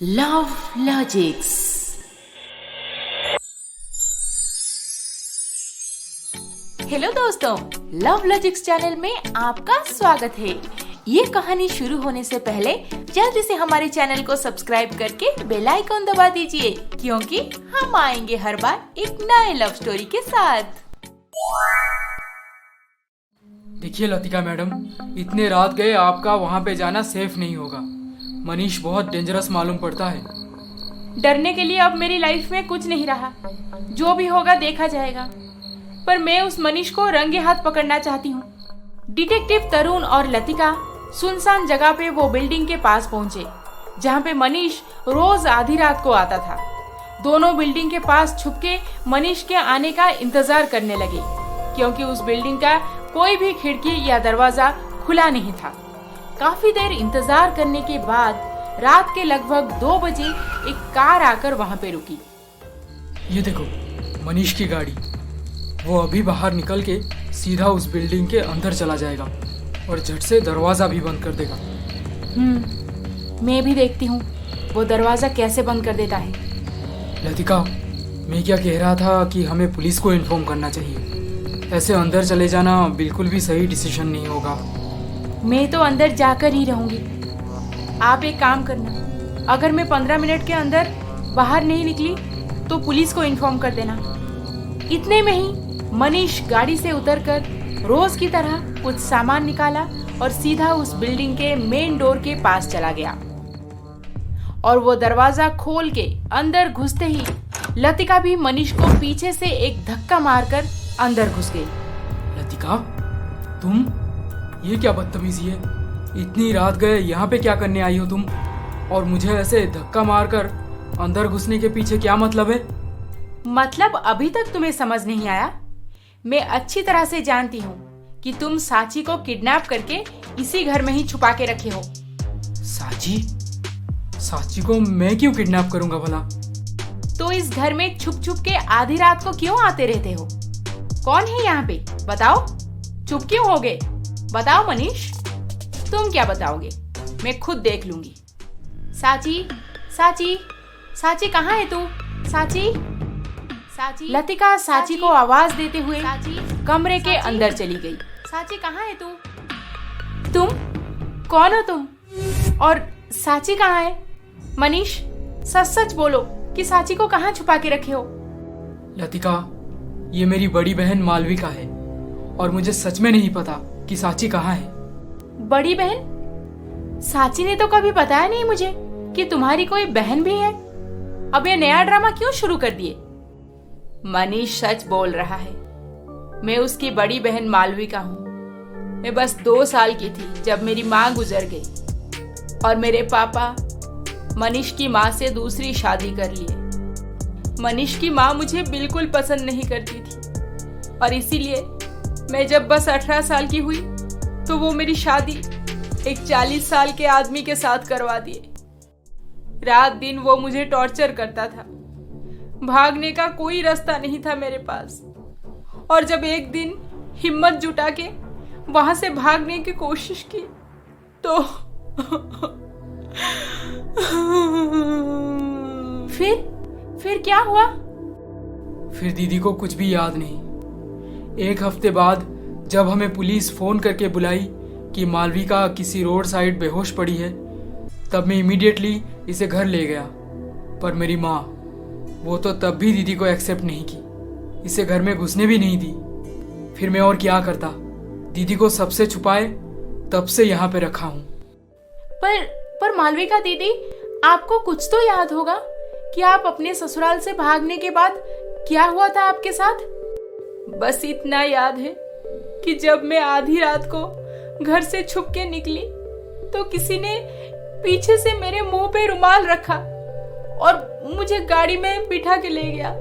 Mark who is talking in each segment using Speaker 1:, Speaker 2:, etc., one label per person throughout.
Speaker 1: Love logics. Hello दोस्तों, love logics channel में आपका स्वागत है। ये कहानी शुरू होने से पहले जल्दी से हमारे चैनल को सब्सक्राइब करके बेल आइकन दबा दीजिए, क्योंकि हम आएंगे हर बार एक नए लव स्टोरी के साथ।
Speaker 2: देखिए लतिका मैडम, इतने रात गए आपका वहाँ पे जाना सेफ नहीं होगा। मनीष बहुत डेंजरस मालूम पड़ता है।
Speaker 1: डरने के लिए अब मेरी लाइफ में कुछ नहीं रहा। जो भी होगा देखा जाएगा, पर मैं उस मनीष को रंगे हाथ पकड़ना चाहती हूँ। डिटेक्टिव तरुण और लतिका सुनसान जगह पे वो बिल्डिंग के पास पहुंचे जहाँ पे मनीष रोज आधी रात को आता था। दोनों बिल्डिंग के पास छुपके मनीष के आने का इंतजार करने लगे, क्योंकि उस बिल्डिंग का कोई भी खिड़की या दरवाजा खुला नहीं था। काफी देर इंतजार करने के बाद रात के लगभग 2 बजे एक कार आकर वहाँ पे रुकी।
Speaker 2: ये देखो मनीष की गाड़ी। वो अभी बाहर निकल के सीधा उस बिल्डिंग के अंदर चला जाएगा और झट से दरवाजा भी बंद कर देगा।
Speaker 1: मैं भी देखती हूँ वो दरवाजा कैसे बंद कर देता है।
Speaker 2: लतिका, मैं क्या कह रहा था कि हमें पुलिस को इन्फॉर्म करना चाहिए। ऐसे अंदर चले जाना बिल्कुल भी सही डिसीजन नहीं होगा।
Speaker 1: मैं तो अंदर जाकर ही रहूंगी। आप एक काम करना, अगर मैं 15 मिनट के अंदर बाहर नहीं निकली तो पुलिस को इन्फॉर्म कर देना। इतने में ही मनीष गाड़ी से उतरकर रोज की तरह कुछ सामान निकाला और सीधा उस बिल्डिंग के मेन डोर के पास चला गया। और वो दरवाजा खोल के अंदर घुसते ही लतिका भी मनीष को पीछे से एक धक्का मारकर अंदर घुस गई।
Speaker 2: लतिका, तुम ये क्या बदतमीजी है? इतनी रात गए यहाँ पे क्या करने आई हो तुम? और मुझे ऐसे धक्का मारकर अंदर घुसने के पीछे क्या मतलब है?
Speaker 1: मतलब अभी तक तुम्हें समझ नहीं आया? मैं अच्छी तरह से जानती हूँ कि तुम साची को किडनैप करके इसी घर में ही छुपा के रखे हो।
Speaker 2: साची? साची को मैं क्यों किडनैप करूंगा भला?
Speaker 1: तो इस घर में छुप छुप के आधी रात को क्यों आते रहते हो? कौन है यहाँ पे? बताओ। चुप क्यों हो गए? बताओ मनीष। तुम क्या बताओगे? मैं खुद देख लूंगी। साची, साची, साची कहाँ है तू? साची, साची। लतिका साची को आवाज देते हुए कमरे के अंदर चली गई। साची कहाँ है तू? तुम कौन हो तुम? और साची कहाँ है? मनीष, सच सच बोलो कि साची को कहाँ छुपा के रखे हो?
Speaker 2: लतिका, ये मेरी बड़ी बहन मालविका है और मुझे सच में नहीं पता कि साची कहाँ है।
Speaker 1: बड़ी बहन? साची ने तो कभी बताया नहीं मुझे कि तुम्हारी कोई बहन भी है। अब ये नया ड्रामा क्यों शुरू कर दिए? मनीष सच बोल रहा है। मैं उसकी बड़ी बहन मालविका हूँ। मैं बस 2 साल की थी जब मेरी माँ गुजर गई और मेरे पापा मनीष की माँ से दूसरी शादी कर लिए। मनीष की माँ मुझे बिल्कुल पसंद नहीं करती थी और इसीलिए मैं जब बस 18 साल की हुई तो वो मेरी शादी एक 40 साल के आदमी के साथ करवा दिए। रात दिन वो मुझे टॉर्चर करता था। भागने का कोई रास्ता नहीं था मेरे पास। और जब एक दिन हिम्मत जुटा के वहां से भागने की कोशिश की तो फिर क्या हुआ?
Speaker 2: फिर दीदी को कुछ भी याद नहीं। 1 हफ्ते बाद जब हमें पुलिस फोन करके बुलाई कि मालविका किसी रोड साइड बेहोश पड़ी है, तब मैं इमीडिएटली इसे घर ले गया। पर मेरी माँ, वो तो तब भी दीदी को एक्सेप्ट नहीं की, इसे घर में घुसने भी नहीं दी। फिर मैं और क्या करता? दीदी को सबसे छुपाए तब से यहाँ पे रखा हूँ।
Speaker 1: पर मालविका दीदी, आपको कुछ तो याद होगा कि आप अपने ससुराल से भागने के बाद क्या हुआ था आपके साथ? बस इतना याद है कि जब मैं आधी रात को घर से छुप के निकली तो किसी ने पीछे से मेरे मुंह पे रुमाल रखा और मुझे गाड़ी में बिठा के ले गया।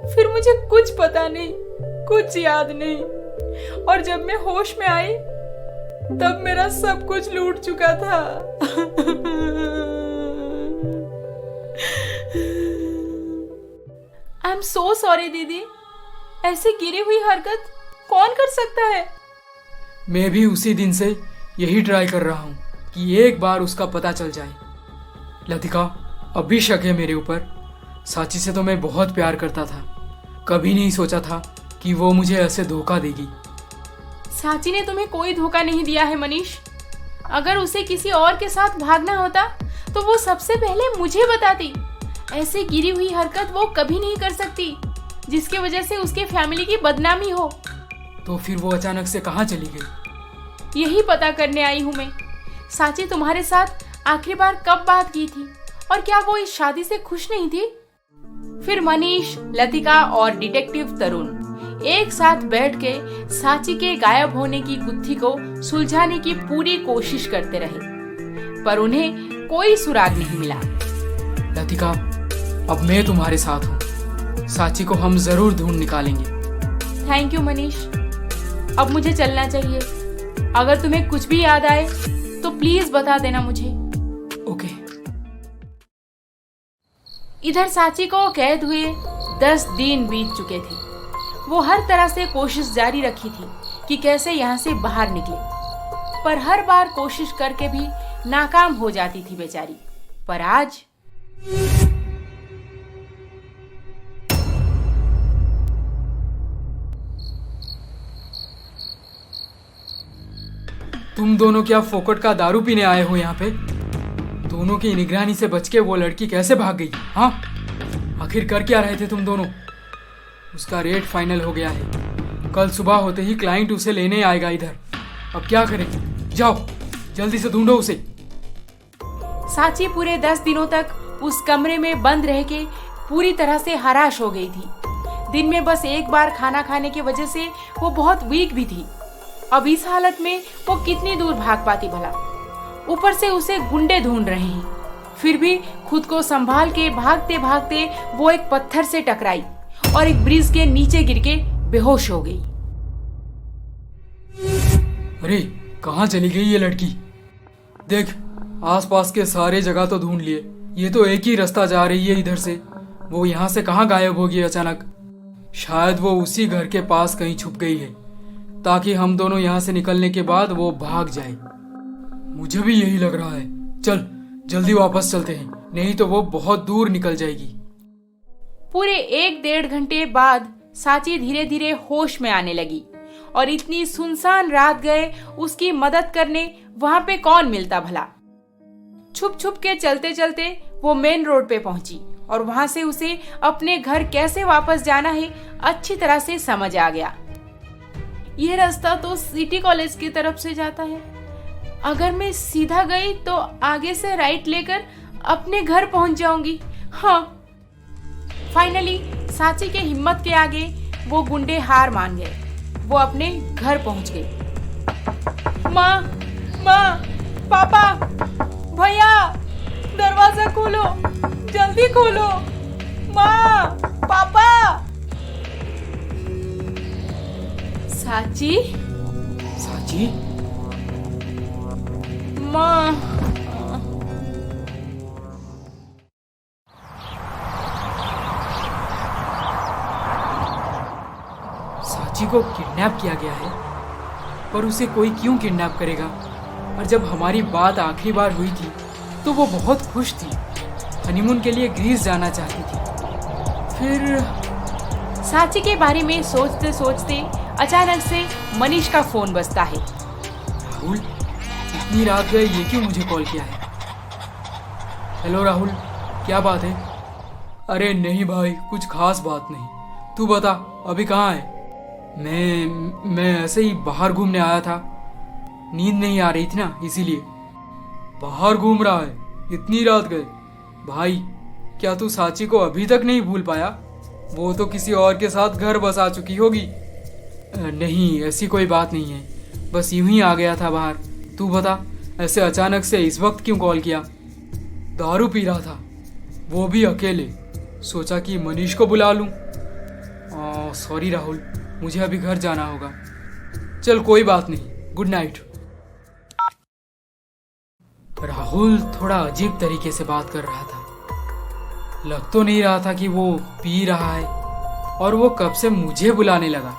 Speaker 1: फिर मुझे कुछ पता नहीं, कुछ याद नहीं। और जब मैं होश में आई तब मेरा सब कुछ लूट चुका था। आई एम सो सॉरी दीदी। ऐसे गिरी हुई हरकत कौन कर सकता है?
Speaker 2: मैं भी उसी दिन से यही ट्राई कर रहा हूँ कि एक बार उसका पता चल जाए। लतिका, अब भी शक है मेरे ऊपर। साची से तो मैं बहुत प्यार करता था, कभी नहीं सोचा था कि वो मुझे ऐसे धोखा देगी।
Speaker 1: साची ने तुम्हें कोई धोखा नहीं दिया है मनीष। अगर उसे किसी और के साथ भागना होता तो वो सबसे पहले मुझे बताती। ऐसे गिरी हुई हरकत वो कभी नहीं कर सकती जिसकी वजह से उसके फैमिली की बदनामी हो।
Speaker 2: तो फिर वो अचानक से कहाँ चली गई?
Speaker 1: यही पता करने आई हूँ मैं। साची तुम्हारे साथ आखिरी बार कब बात की थी और क्या वो इस शादी से खुश नहीं थी? फिर मनीष, लतिका और डिटेक्टिव तरुण एक साथ बैठ के साची के गायब होने की गुत्थी को सुलझाने की पूरी कोशिश करते रहे, पर उन्हें कोई सुराग नहीं मिला।
Speaker 2: लतिका, अब मैं तुम्हारे साथ हूँ। साची को हम जरूर ढूंढ निकालेंगे।
Speaker 1: Thank you Manish. अब मुझे चलना चाहिए। अगर तुम्हें कुछ भी याद आए तो प्लीज बता देना मुझे।
Speaker 2: ओके।
Speaker 1: इधर साची को कैद हुए 10 दिन बीत चुके थे। वो हर तरह से कोशिश जारी रखी थी कि कैसे यहाँ से बाहर निकले, पर हर बार कोशिश करके भी नाकाम हो जाती थी बेचारी। पर आज
Speaker 2: तुम दोनों क्या फोकट का दारू पीने आए हो यहाँ पे? दोनों की निगरानी से बच के वो लड़की कैसे भाग गई? हाँ, आखिर कर क्या रहे थे तुम दोनों? उसका रेट फाइनल हो गया है। कल सुबह होते ही क्लाइंट उसे लेने आएगा इधर। अब क्या करें? जाओ जल्दी से ढूंढो उसे।
Speaker 1: साची पूरे 10 दिनों तक उस कमरे में बंद रह के पूरी तरह से हराश हो गई थी। दिन में बस एक बार खाना खाने की वजह से वो बहुत वीक भी थी। अब इस हालत में वो कितनी दूर भाग पाती भला? ऊपर से उसे गुंडे ढूंढ रहे हैं। फिर भी खुद को संभाल के भागते भागते वो एक पत्थर से टकराई और एक ब्रिज के नीचे गिर के बेहोश हो गई।
Speaker 2: अरे कहाँ चली गई ये लड़की? देख, आसपास के सारे जगह तो ढूंढ लिए, ये तो एक ही रास्ता जा रही है इधर से। वो यहाँ से कहाँ गायब होगी अचानक? शायद वो उसी घर के पास कहीं छुप गई है ताकि हम दोनों यहाँ से निकलने के बाद वो भाग जाए। मुझे भी यही लग रहा है। चल जल्दी वापस चलते हैं, नहीं तो वो बहुत दूर निकल जाएगी।
Speaker 1: पूरे 1-1.5 घंटे बाद साची धीरे धीरे होश में आने लगी और इतनी सुनसान रात गए उसकी मदद करने वहां पे कौन मिलता भला। छुप छुप के चलते चलते वो मेन रोड पे पहुंची और वहां से उसे अपने घर कैसे वापस जाना है अच्छी तरह से समझ आ गया। ये रास्ता तो सिटी कॉलेज की तरफ से जाता है। अगर मैं सीधा गई तो आगे से राइट लेकर अपने घर पहुंच जाऊंगी। हाँ, फाइनली साची के हिम्मत के आगे वो गुंडे हार मान गए। वो अपने घर पहुंच गए। माँ, माँ, पापा, भैया, दरवाजा खोलो, जल्दी खोलो। माँ, पापा। साची,
Speaker 2: साची,
Speaker 1: माँ।
Speaker 2: साची को किडनैप किया गया है, पर उसे कोई क्यों किडनैप करेगा? और जब हमारी बात आखिरी बार हुई थी तो वो बहुत खुश थी, हनीमून के लिए ग्रीस जाना चाहती थी। फिर
Speaker 1: साची के बारे में सोचते सोचते अचानक से मनीष का फोन बजता है।
Speaker 2: राहुल, इतनी रात गए ये क्यों मुझे कॉल किया है? हेलो राहुल, क्या बात है? अरे नहीं भाई, कुछ खास बात नहीं। तू बता, अभी कहाँ है? मैं ऐसे ही बाहर घूमने आया था। नींद नहीं आ रही थी ना, इसीलिए। बाहर घूम रहा है? इतनी रात गए? भाई, क्या तू साची को अभी तक नहीं भूल पाया? वो तो किसी और के साथ घर बसा चुकी होगी। नहीं, ऐसी कोई बात नहीं है, बस यूं ही आ गया था बाहर। तू बता, ऐसे अचानक से इस वक्त क्यों कॉल किया? दारू पी रहा था, वो भी अकेले। सोचा कि मनीष को बुला लूं। सॉरी राहुल, मुझे अभी घर जाना होगा। चल कोई बात नहीं, गुड नाइट। राहुल थोड़ा अजीब तरीके से बात कर रहा था। लग तो नहीं रहा था कि वो पी रहा है, और वो कब से मुझे बुलाने लगा।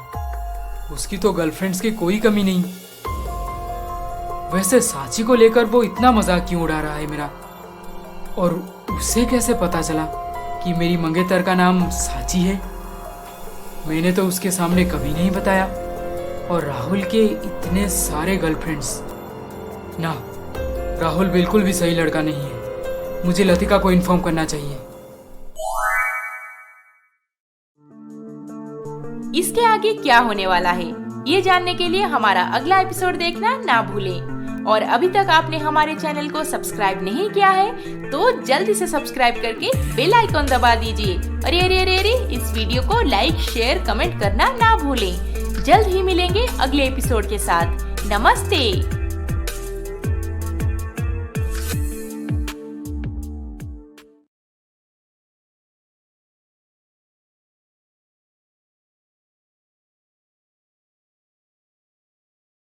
Speaker 2: उसकी तो गर्लफ्रेंड्स की कोई कमी नहीं। वैसे साची को लेकर वो इतना मजाक क्यों उड़ा रहा है मेरा? और उसे कैसे पता चला कि मेरी मंगेतर का नाम साची है? मैंने तो उसके सामने कभी नहीं बताया। और राहुल के इतने सारे गर्लफ्रेंड्स। ना, राहुल बिल्कुल भी सही लड़का नहीं है। मुझे लतिका को इन्फॉर्म करना चाहिए।
Speaker 1: इसके आगे क्या होने वाला है, ये जानने के लिए हमारा अगला एपिसोड देखना ना भूलें। और अभी तक आपने हमारे चैनल को सब्सक्राइब नहीं किया है तो जल्दी से सब्सक्राइब करके बेल आइकॉन दबा दीजिए। अरे अरे अरे अरे, इस वीडियो को लाइक, शेयर, कमेंट करना ना भूलें। जल्द ही मिलेंगे अगले एपिसोड के साथ। नमस्ते।